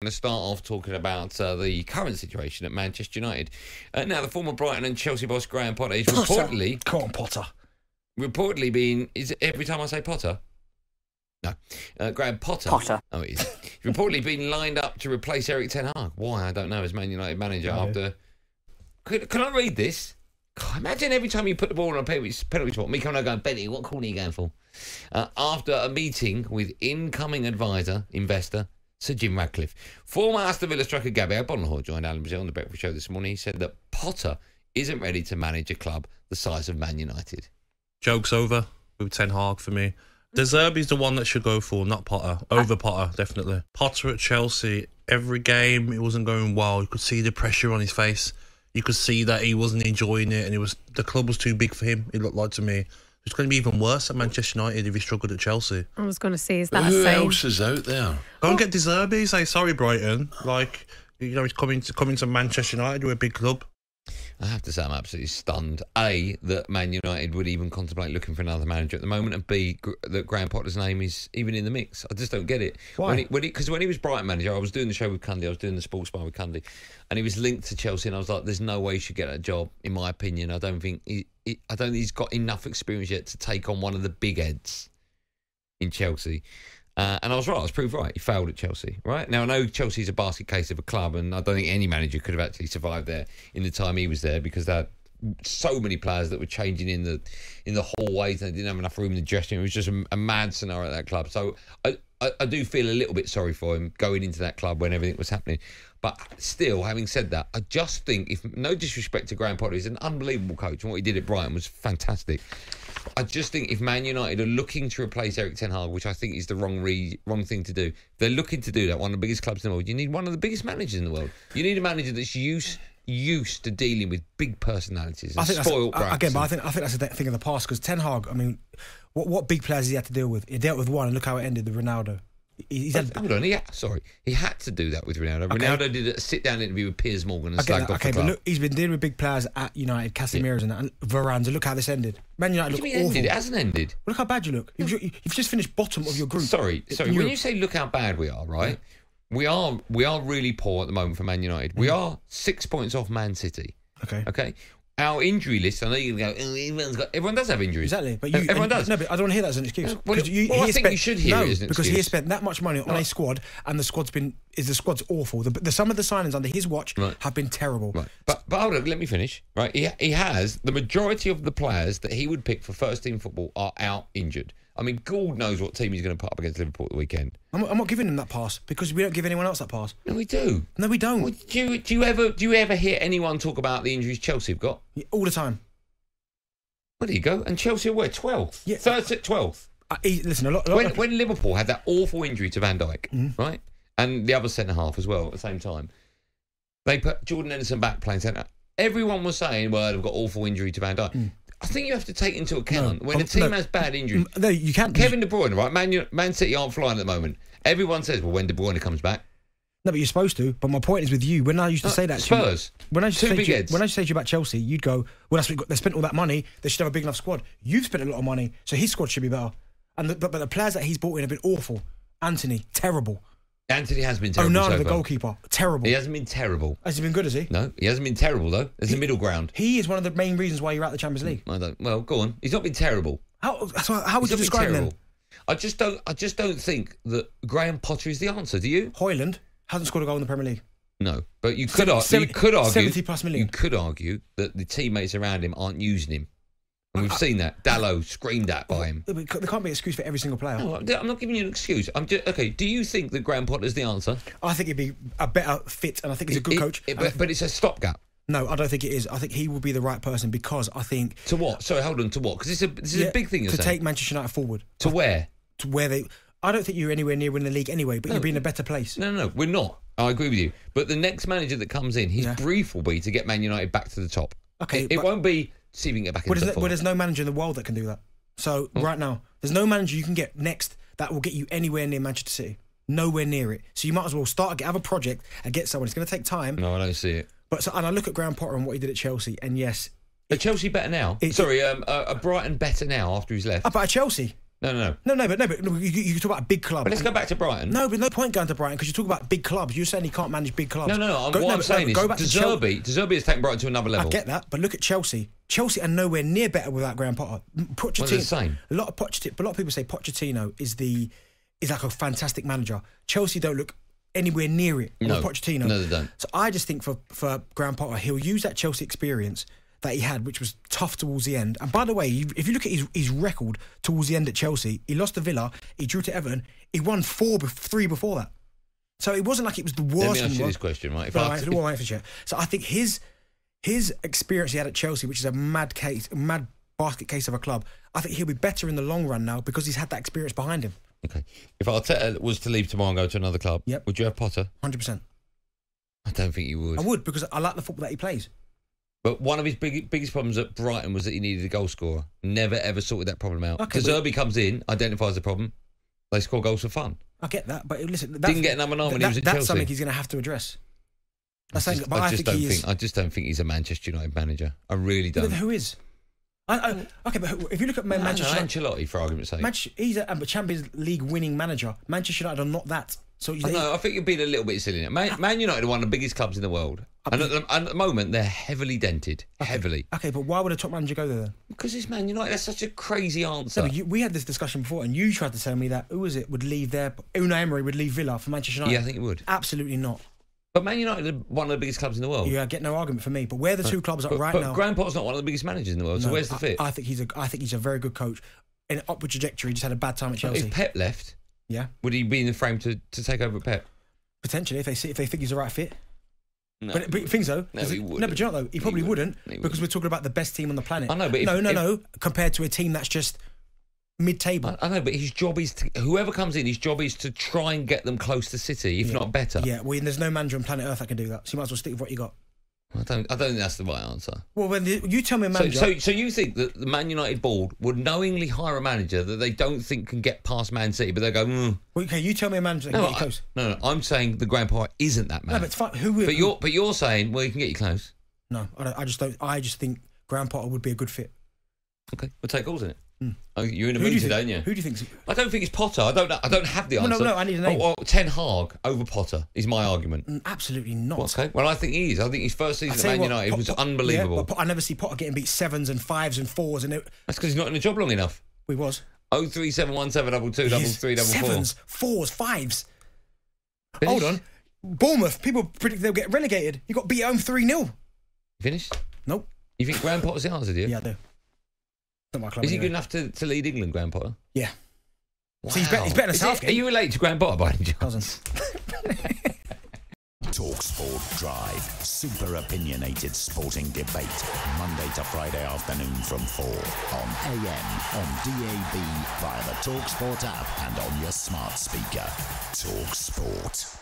going to start off talking about the current situation at Manchester United. Now, the former Brighton and Chelsea boss Graham Potter is reportedly... Come on, Potter. Reportedly being... Is it every time I say Potter? No. Graham Potter. Potter. Oh, it is. He's reportedly been lined up to replace Erik Ten Hag. Why? I don't know, as Man United manager after... Can I read this? God, imagine every time you put the ball on a penalty spot, me coming out going, Benny, what corner are you going for? After a meeting with incoming investor, Sir Jim Ratcliffe. Former Aston Villa striker Gabriel Bonhor joined Alan Brazil on the Breakfast Show this morning. He said that Potter isn't ready to manage a club the size of Man United. Joke's over with Ten Hag for me. De Zerbi's the one that should go for, not Potter. Over Potter, definitely. Potter at Chelsea, every game it wasn't going well. You could see the pressure on his face. You could see that he wasn't enjoying it, and the club was too big for him. It looked like to me. It's going to be even worse at Manchester United if he struggled at Chelsea. I was going to say, is that who else is out there? Go and get De Zerbi. Say sorry, Brighton. Like, you know, he's coming to Manchester United, we're a big club. I have to say I'm absolutely stunned. A, that Man United would even contemplate looking for another manager at the moment, and B, that Graham Potter's name is even in the mix. I just don't get it. Why? Because when he was Brighton manager, I was doing the show with Cundy, I was doing the sports bar with Cundy, and he was linked to Chelsea, and I was like, there's no way he should get that job, in my opinion. I don't think he's got enough experience yet to take on one of the big heads in Chelsea. And I was right. I was proved right. He failed at Chelsea, right? Now, I know Chelsea's a basket case of a club, and I don't think any manager could have actually survived there in the time he was there, because they had so many players that were changing in the hallways, and they didn't have enough room in the dressing room. It was just a mad scenario at that club. So I do feel a little bit sorry for him going into that club when everything was happening. But still, having said that, I just think, if no disrespect to Graham Potter, he's an unbelievable coach, and what he did at Brighton was fantastic. I just think if Man United are looking to replace Erik Ten Hag, which I think is the wrong thing to do, if they're looking to do that, one of the biggest clubs in the world, you need one of the biggest managers in the world. You need a manager that's used to dealing with big personalities and spoiled brats. Again, but I think that's a thing of the past, because Ten Hag, I mean, what big players has he had to deal with? He dealt with one, and look how it ended with Ronaldo. Hold on, he had to do that with Ronaldo. Okay. Ronaldo did a sit-down interview with Piers Morgan and slagged off the club. But look, he's been dealing with big players at United, Casemiro's and that, and Varane, and look how this ended. Man United look awful. It hasn't ended. Well, look how bad you look. You've just finished bottom of your group. Sorry. When you say look how bad we are, right? Yeah. We are really poor at the moment for Man United. We are 6 points off Man City. Okay. Our injury list, I know you're going to go, everyone does have injuries. Exactly. But everyone does. No, but I don't want to hear that as an excuse. I think you should hear it as an excuse. Because he has spent that much money on a squad, and the squad's awful. Some of the signings under his watch have been terrible. Right. But hold on, let me finish. Right. He has, the majority of the players that he would pick for first team football are out injured. I mean, God knows what team he's going to put up against Liverpool at the weekend. I'm not giving him that pass, because we don't give anyone else that pass. No, we do. No, we don't. Well, do you ever hear anyone talk about the injuries Chelsea have got? All the time. Where do you go? And Chelsea are where? 12th? Yeah. 12th. Listen, when Liverpool had that awful injury to Van Dijk, right? And the other centre-half as well at the same time, they put Jordan Henderson back playing centre. Everyone was saying, well, they've got awful injury to Van Dijk. I think you have to take into account when a team has bad injuries. No, you can't. Kevin De Bruyne, right? Man City aren't flying at the moment. Everyone says, well, when De Bruyne comes back. No, but you're supposed to. But my point is with you. When I used to say that, Spurs. When I used to say to you about Chelsea, you'd go, well, they spent all that money. They should have a big enough squad. You've spent a lot of money, so his squad should be better. But the players that he's brought in have been awful. Anthony, terrible. Anthony has been terrible. Ronaldo, the goalkeeper, terrible. He hasn't been terrible. Has he been good, has he? No, he hasn't been terrible, though. There's a middle ground. He is one of the main reasons why you're out of the Champions League. Well, go on. He's not been terrible. How would you describe him? I just don't think that Graham Potter is the answer. Do you? Højlund hasn't scored a goal in the Premier League. No, but you could argue 70+ million. You could argue that the teammates around him aren't using him. And we've seen that. Dalot screamed at by him. There can't be an excuse for every single player. No, I'm not giving you an excuse. Okay, do you think that Graham Potter's the answer? I think he'd be a better fit, and I think he's a good coach. But it's a stopgap. No, I don't think it is. I think he will be the right person, because I think... To what? Sorry, hold on, to what? Because this is a big thing you're saying. To take Manchester United forward. To where? To where they... I don't think you're anywhere near winning the league anyway, but you'll be in a better place. No, we're not. I agree with you. But the next manager that comes in, his brief will be to get Man United back to the top. Okay, it won't be... See if we can get back into the form. Well, there's no manager in the world that can do that. So, right now, there's no manager you can get next that will get you anywhere near Manchester City. Nowhere near it. So you might as well have a project and get someone. It's going to take time. No, I don't see it. And I look at Graham Potter and what he did at Chelsea, and yes... Are Chelsea better now? A Brighton better now after he's left? But at Chelsea... No. But you talk about a big club. But let's go back to Brighton. No, but no point going to Brighton because you talk about big clubs. You're saying he can't manage big clubs. No. What I'm saying is De Zerbi has taken Brighton to another level. I get that, but look at Chelsea. Chelsea are nowhere near better without Graham Potter. Pochettino, the same. A lot of people say Pochettino is like a fantastic manager. Chelsea don't look anywhere near it with Pochettino. No, they don't. So I just think for Graham Potter, he'll use that Chelsea experience that he had, which was tough towards the end. And by the way, if you look at his record towards the end at Chelsea, he lost to Villa, he drew to Everton, he won 3 before that. So it wasn't like it was the worst. Let me ask you this question, right? So I think his experience he had at Chelsea, which is a mad basket case of a club, I think he'll be better in the long run now because he's had that experience behind him. Okay. If Arteta was to leave tomorrow and go to another club, would you have Potter? 100%. I don't think you would. I would, because I like the football that he plays. But one of his biggest problems at Brighton was that he needed a goal scorer. Never, ever sorted that problem out. De Zerbi comes in, identifies the problem. They score goals for fun. I get that, but listen... Didn't get number 9 when he was at Chelsea. That's something he's going to have to address. I just don't think he's a Manchester United manager. I really don't. But who is? Okay, but if you look at Manchester United... Ancelotti, for argument's sake. He's a Champions League winning manager. Manchester United are not that. So I think you're being a little bit silly now. Man United are one of the biggest clubs in the world. And at the moment, they're heavily dented. Heavily. Okay, but why would a top manager go there then? Because it's Man United. That's such a crazy answer. No, we had this discussion before, and you tried to tell me that, would leave there? Unai Emery would leave Villa for Manchester United. Yeah, I think he would. Absolutely not. But Man United are one of the biggest clubs in the world. Yeah, get no argument for me. But where the two clubs are right now... But Graham Potter's not one of the biggest managers in the world, so where's the fit? I think he's a very good coach. In an upward trajectory, just had a bad time at Chelsea. If Pep left, would he be in the frame to take over Pep? Potentially, if they think he's the right fit. No, but you think so? No, he wouldn't. No, but you know what, though? He probably wouldn't because we're talking about the best team on the planet. I know, but no, compared to a team that's just mid-table. I know, but his job is whoever comes in, his job is to try and get them close to City, if not better. Yeah, well, there's no manager on planet Earth that can do that. So you might as well stick with what you got. I don't think that's the right answer. Well, when you tell me a manager... So you think that the Man United board would knowingly hire a manager that they don't think can get past Man City, but they go, Well, okay, you tell me a manager that can get you close. No, I'm saying the Graham Potter isn't that man. No, but it's fine. But you're saying, well, he can get you close. No, I just don't. I just think Graham Potter would be a good fit. Okay, we'll take calls in it. Oh, you're in a mood today, aren't you? Who do you think? I don't think it's Potter. I don't have the answer. No, I need a name. Ten Hag over Potter is my argument. Absolutely not. Okay, well, I think he is. I think his first season at Man United was unbelievable. Yeah, I never see Potter getting beat 7s and 5s and 4s. That's because he's not in the job long enough. He was. 03717223344. 7s, 4s, 5s. Hold on. Bournemouth, people predict they'll get relegated. You got beat at home 3-0. Finished? Nope. You think Graham Potter's the answer, do you? Yeah, I do. Not my club. Is he good enough to lead England, Graham Potter? Yeah. Wow. So he's better than Southgate. Are you related to Graham Potter by any chance? Cousins. talkSPORT Drive. Super opinionated sporting debate. Monday to Friday afternoon from 4 on AM, on DAB, via the talkSPORT app and on your smart speaker. talkSPORT.